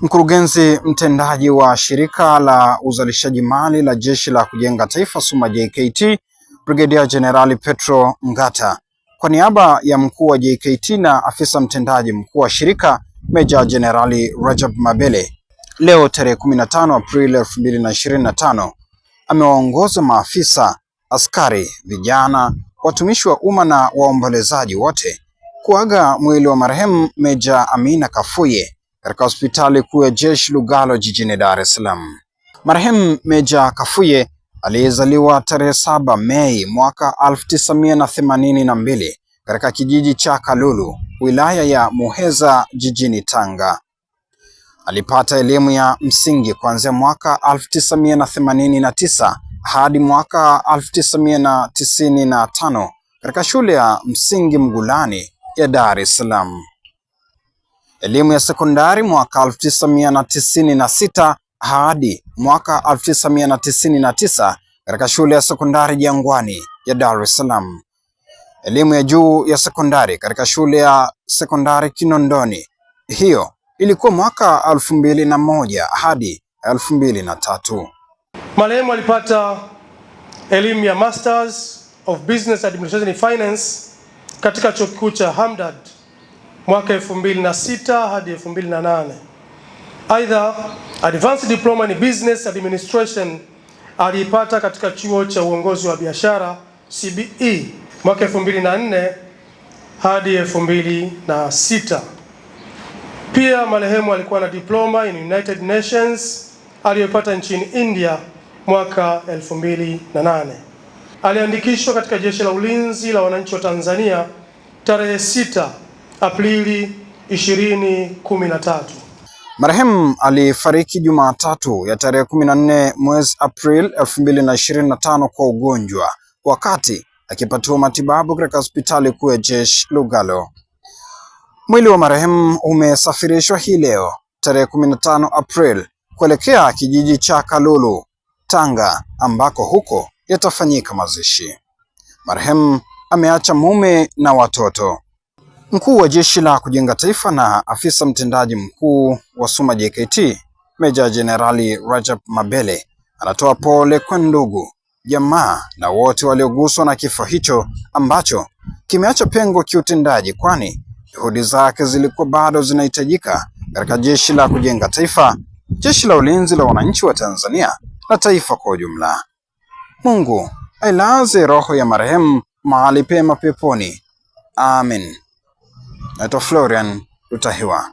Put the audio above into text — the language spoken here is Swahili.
Mkurugenzi mtendaji wa shirika la uzalishaji mali la Jeshi la Kujenga Taifa SUMA JKT, Brigadier General Petro Ngata, kwa niaba ya mkuu wa JKT na afisa mtendaji mkuu wa shirika Meja Jenerali Rajab Mabele, leo tarehe 15 Aprili 2025, amewaongoza maafisa, askari, vijana, watumishi wa umma na waombolezaji wote kuaga mwili wa marehemu Meja Amina Kafuye katika hospitali kuu ya jeshi Lugalo jijini Dar es Salaam. Marehemu Meja Kafuye aliyezaliwa tarehe 7 Mei mwaka 1982 katika kijiji cha Kalulu, wilaya ya Muheza jijini Tanga. Alipata elimu ya msingi kuanzia mwaka 1989 hadi mwaka 1995 katika shule ya msingi Mgulani ya Dar es Salaam. Elimu ya sekondari mwaka 1996 hadi mwaka 1999 katika shule ya sekondari Jangwani ya Dar es Salaam. Elimu ya juu ya sekondari katika shule ya sekondari Kinondoni, hiyo ilikuwa mwaka 2001 hadi 2003. Marehemu alipata elimu ya Masters of Business Administration and Finance katika chuo kikuu cha Hamdard mwaka 2006 hadi 2008. Aidha, Advanced Diploma in Business Administration aliipata katika chuo cha uongozi wa biashara CBE mwaka 2004 hadi 2006. Pia marehemu alikuwa na diploma in United Nations aliyopata nchini India mwaka 2008. Aliandikishwa katika Jeshi la Ulinzi la Wananchi wa Tanzania tarehe 6 Aprili 2013. Marehemu alifariki Jumatatu ya tarehe 14 mwezi Aprili 2025 kwa ugonjwa wakati akipatiwa matibabu katika hospitali kuu ya jeshi Lugalo. Mwili wa marehemu umesafirishwa hii leo tarehe 15 Aprili kuelekea kijiji cha Kalulu, Tanga, ambako huko yatafanyika mazishi. Marehemu ameacha mume na watoto. Mkuu wa Jeshi la Kujenga Taifa na afisa mtendaji mkuu wa SUMA JKT, Meja Jenerali Rajab Mabele, anatoa pole kwa ndugu, jamaa na wote walioguswa na kifo hicho ambacho kimeacha pengo kiutendaji, kwani juhudi zake zilikuwa bado zinahitajika katika Jeshi la Kujenga Taifa, Jeshi la Ulinzi la Wananchi wa Tanzania na taifa kwa ujumla. Mungu ailaze roho ya marehemu mahali pema peponi. Amen. Naitwa Florian Lutahiwa.